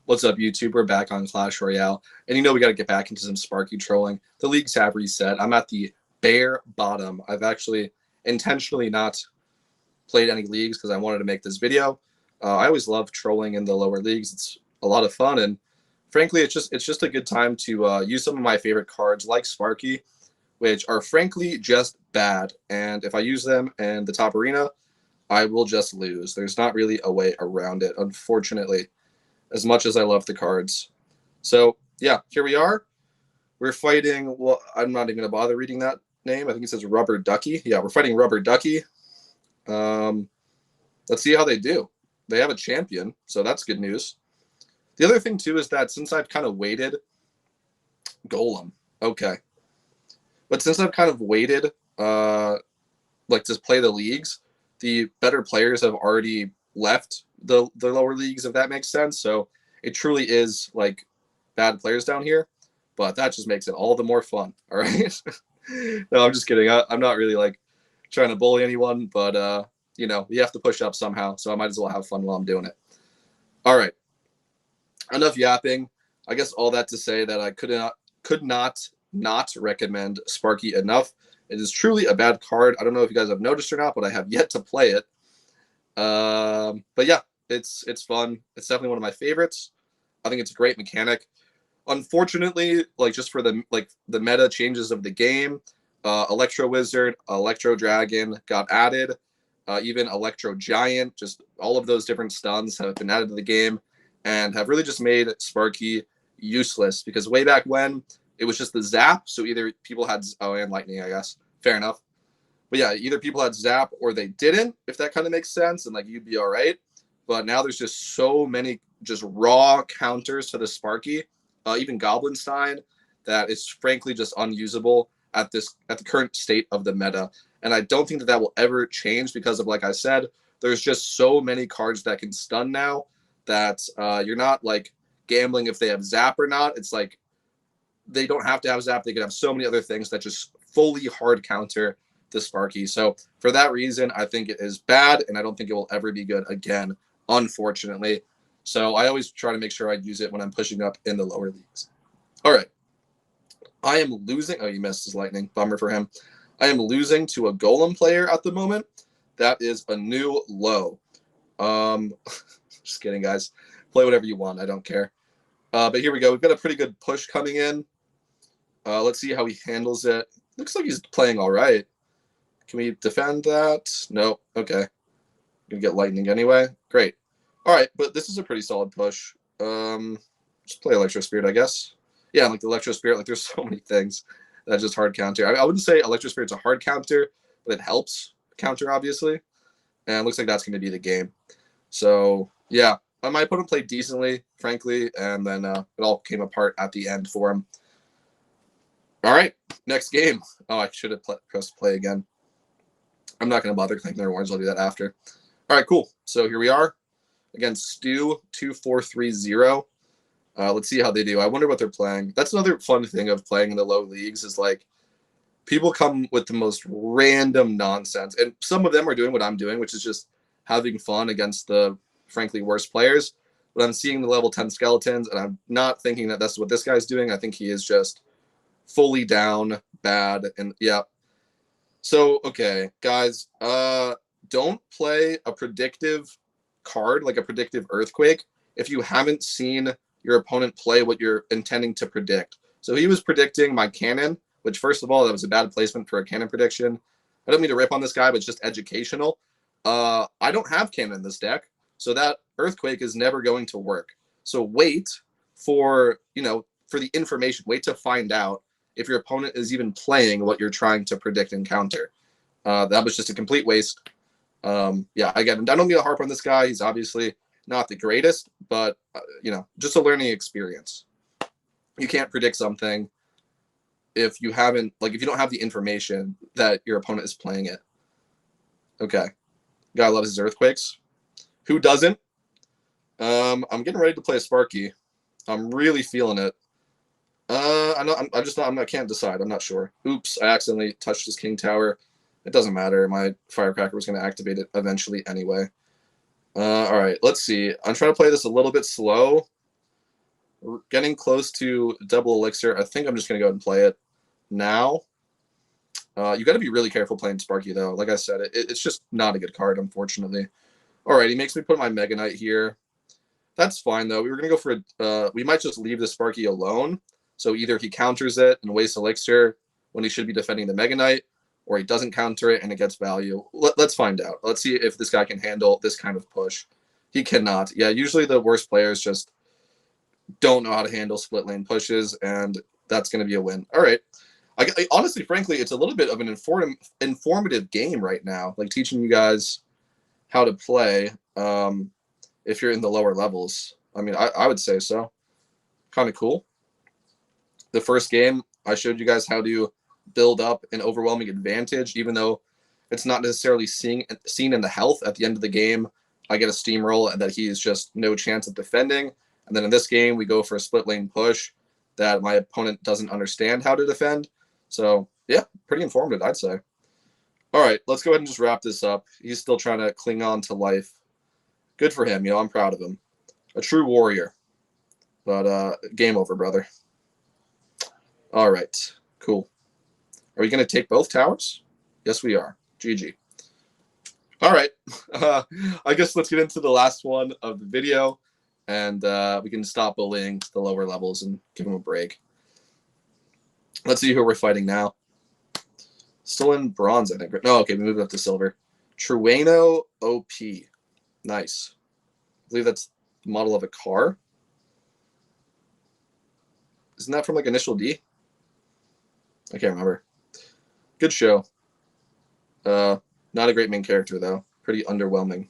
What's up, YouTube? We're back on Clash Royale. And we got to get back into some Sparky trolling. The leagues have reset. I'm at the bare bottom. I've actually intentionally not played any leagues because I wanted to make this video. I always love trolling in the lower leagues. It's a lot of fun. And frankly, it's just a good time to use some of my favorite cards like Sparky, which are frankly just bad. And if I use them in the top arena, I will just lose. There's not really a way around it, unfortunately, as much as I love the cards. So, yeah, here we are. We're fighting, well, I'm not even going to bother reading that name. I think it says Rubber Ducky. Yeah, we're fighting Rubber Ducky. Let's see how they do. They have a champion, so that's good news. The other thing, too, is that since I've kind of waited, Golem, okay. But since I've kind of waited, like to play the leagues, the better players have already left the lower leagues, if that makes sense. So it truly is like bad players down here, but that just makes it all the more fun. All right. No, I'm just kidding. I'm not really like trying to bully anyone, but you have to push up somehow. So I might as well have fun while I'm doing it. All right. Enough yapping. I guess all that to say that I could not recommend Sparky enough. It is truly a bad card. I don't know if you guys have noticed or not, but I have yet to play it. But yeah, it's fun. It's definitely one of my favorites. I think it's a great mechanic. Unfortunately, like just for the meta changes of the game, Electro Wizard, Electro Dragon got added. Even Electro Giant, just all of those different stuns have been added to the game and have really just made Sparky useless, because way back when it was just the zap. So either people had, and lightning, I guess. Fair enough. But yeah, either people had zap or they didn't, if that kind of makes sense, and like you'd be all right. But now there's just so many just raw counters to the Sparky, even Goblinstein, that is frankly just unusable at the current state of the meta. And I don't think that will ever change because of, like I said, there's just so many cards that can stun now that you're not like gambling if they have zap or not. It's like they don't have to have zap. They could have so many other things that just fully hard counter the Sparky. So for that reason, I think it is bad, and I don't think it will ever be good again, unfortunately. So I always try to make sure I use it when I'm pushing up in the lower leagues. All right. I am losing. Oh, he missed his lightning. Bummer for him. I am losing to a Golem player at the moment. That is a new low. Just kidding, guys. Play whatever you want. I don't care. But here we go. We've got a pretty good push coming in. Let's see how he handles it. Looks like he's playing all right. Can we defend that? No. Okay. Gonna get lightning anyway. Great. All right, but this is a pretty solid push. Just play Electro Spirit, I guess. Yeah, like the Electro Spirit, like there's so many things that just hard counter. I wouldn't say Electro Spirit's a hard counter, but it helps counter, obviously. And it looks like that's going to be the game. So, yeah, my opponent played decently, frankly, and then it all came apart at the end for him. All right, next game. Oh, I should have pressed play again. I'm not going to bother clicking their warns. I'll do that after. All right, cool. So here we are. Against Stu 2430. Let's see how they do. I wonder what they're playing. That's another fun thing of playing in the low leagues is like people come with the most random nonsense, and some of them are doing what I'm doing, which is just having fun against the frankly worst players. But I'm seeing the level 10 skeletons, and I'm not thinking that that's what this guy's doing. I think he is just fully down, bad, and yeah. So okay, guys, don't play a predictive card like a predictive earthquake if you haven't seen your opponent play what you're intending to predict. So he was predicting my cannon, which first of all, that was a bad placement for a cannon prediction. I don't mean to rip on this guy, but it's just educational. I don't have cannon in this deck, so that earthquake is never going to work. So wait for the information. Wait to find out if your opponent is even playing what you're trying to predict and counter. That was just a complete waste. Yeah, again, I don't mean to harp on this guy. He's obviously not the greatest, but, just a learning experience. You can't predict something if you haven't, if you don't have the information that your opponent is playing it. Okay. Guy loves his earthquakes. Who doesn't? I'm getting ready to play a Sparky. I'm really feeling it. I can't decide. I'm not sure. Oops, I accidentally touched his King Tower. It doesn't matter. My Firecracker was going to activate it eventually anyway. All right, let's see. I'm trying to play this a little bit slow. We're getting close to double elixir. I think I'm just going to go ahead and play it now. You got to be really careful playing Sparky, though. Like I said, it's just not a good card, unfortunately. All right, he makes me put my Mega Knight here. That's fine, though. We were going to go for we might just leave the Sparky alone. So either he counters it and wastes elixir when he should be defending the Mega Knight, or he doesn't counter it and it gets value. Let's find out. Let's see if this guy can handle this kind of push. He cannot. Yeah, usually the worst players just don't know how to handle split lane pushes, and that's going to be a win. All right. I honestly, frankly, it's a little bit of an informative game right now, like teaching you guys how to play if you're in the lower levels. I mean, I would say so. Kind of cool. The first game, I showed you guys how to build up an overwhelming advantage, even though it's not necessarily seen in the health. At the end of the game, I get a steamroll and that he's just no chance of defending. And then in this game, we go for a split lane push that my opponent doesn't understand how to defend. So, yeah, pretty informative, I'd say. All right, let's go ahead and just wrap this up. He's still trying to cling on to life. Good for him. I'm proud of him. A true warrior. But game over, brother. All right, cool. Are we going to take both towers? Yes, we are. GG. All right. I guess let's get into the last one of the video, and we can stop bullying the lower levels and give them a break. Let's see who we're fighting now. Still in bronze, I think. No, okay, we moved up to silver. Trueno OP. Nice. I believe that's the model of a car. Isn't that from like Initial D? I can't remember. Good show. Not a great main character, though. Pretty underwhelming.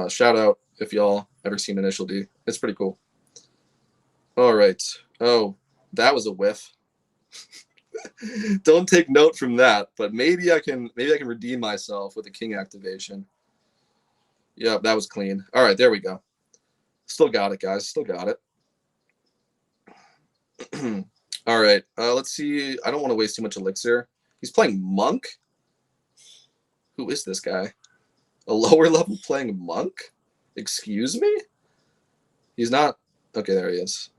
Shout out if y'all ever seen Initial D. It's pretty cool. All right. Oh, that was a whiff. Don't take note from that, but maybe I can redeem myself with a king activation. Yep, that was clean. All right, there we go. Still got it, guys. Still got it. All right, let's see. I don't want to waste too much elixir. He's playing Monk? Who is this guy? A lower level playing Monk? Excuse me? He's not... Okay, there he is.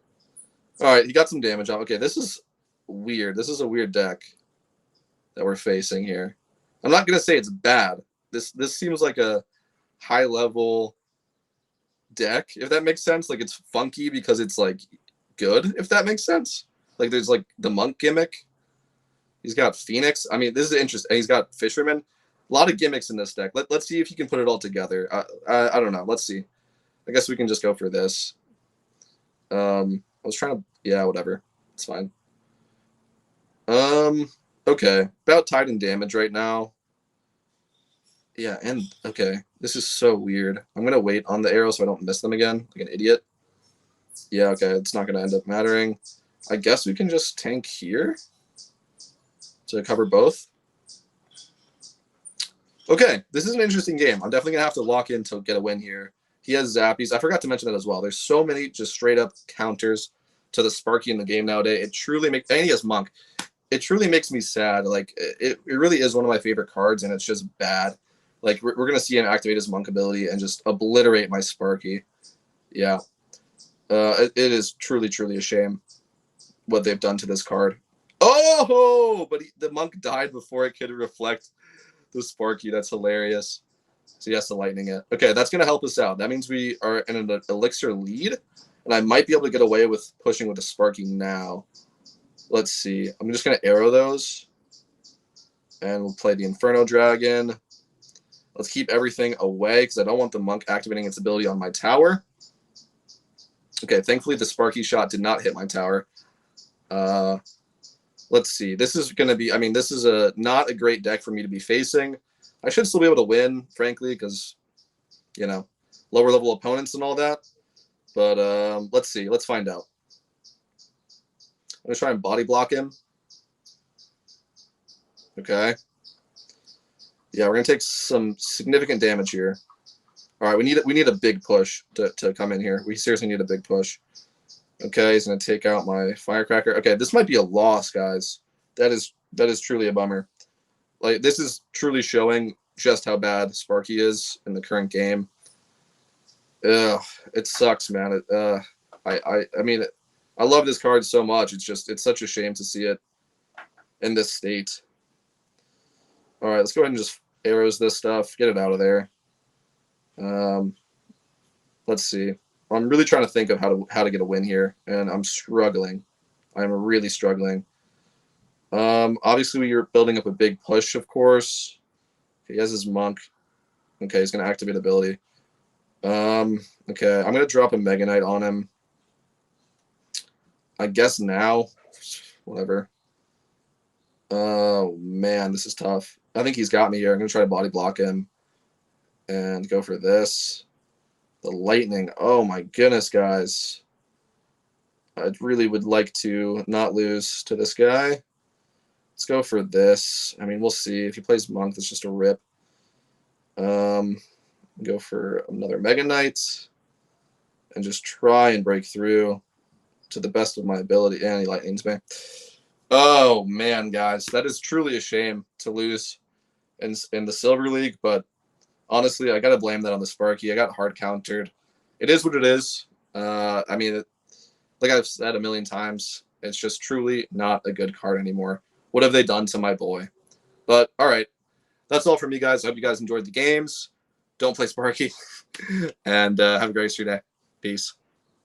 All right, he got some damage on. Okay, this is weird. This is a weird deck that we're facing here. I'm not going to say it's bad. This seems like a high-level deck, if that makes sense. Like, it's funky because it's, like, good, if that makes sense. Like, there's, like, the Monk gimmick. He's got Phoenix. I mean, this is interesting. He's got Fisherman. A lot of gimmicks in this deck. Let's see if he can put it all together. I don't know. Let's see. I guess we can just go for this. I was trying to... Yeah, whatever. It's fine. Okay. About tied in damage right now. Yeah, and... Okay. This is so weird. I'm going to wait on the arrow so I don't miss them again, like an idiot. Yeah, okay. It's not going to end up mattering. I guess we can just tank here to cover both. Okay, this is an interesting game. I'm definitely going to have to lock in to get a win here. He has Zappies. I forgot to mention that as well. There's so many just straight-up counters to the Sparky in the game nowadays. It truly makes... And he has Monk. It truly makes me sad. Like, it really is one of my favorite cards, and it's just bad. Like, we're going to see him activate his Monk ability and just obliterate my Sparky. Yeah. It is truly, truly a shame what they've done to this card. Oh! But the Monk died before it could reflect the Sparky. That's hilarious. So he has to lightning it. Okay, that's going to help us out. That means we are in an elixir lead, and I might be able to get away with pushing with the Sparky now. Let's see. I'm just going to arrow those, and we'll play the Inferno Dragon. Let's keep everything away because I don't want the Monk activating its ability on my tower. Okay, thankfully the Sparky shot did not hit my tower. Let's see. This is going to be... I mean, this is not a great deck for me to be facing. I should still be able to win, frankly, because, you know, lower level opponents and all that. But let's see. Let's find out. I'm going to try and body block him. Okay. Yeah, we're going to take some significant damage here. All right, we need a big push to come in here. We seriously need a big push. Okay, he's going to take out my Firecracker. Okay, this might be a loss, guys. That is truly a bummer. Like, this is truly showing just how bad Sparky is in the current game. Ugh, it sucks, man. I mean, I love this card so much. It's such a shame to see it in this state. All right, let's go ahead and just arrows this stuff. Get it out of there. Let's see. I'm really trying to think of how to get a win here, and I'm struggling. I'm really struggling. Obviously, we are building up a big push, of course. He has his monk. Okay, he's gonna activate ability. Okay, I'm gonna drop a Mega Knight on him. I guess now, whatever. Oh man, this is tough. I think he's got me here. I'm gonna try to body block him and go for this. The lightning. Oh my goodness, guys. I really would like to not lose to this guy. Let's go for this. I mean, we'll see. If he plays monk, that's just a rip. Go for another Mega Knight and just try and break through to the best of my ability. And he lightnings me. Oh man, guys, that is truly a shame to lose in the Silver League, but honestly, I gotta blame that on the Sparky. I got hard countered. It is what it is. I mean, like I've said a million times, it's just truly not a good card anymore. What have they done to my boy? But all right, that's all from me, guys. I hope you guys enjoyed the games. Don't play Sparky, and have a great rest of your day. Peace.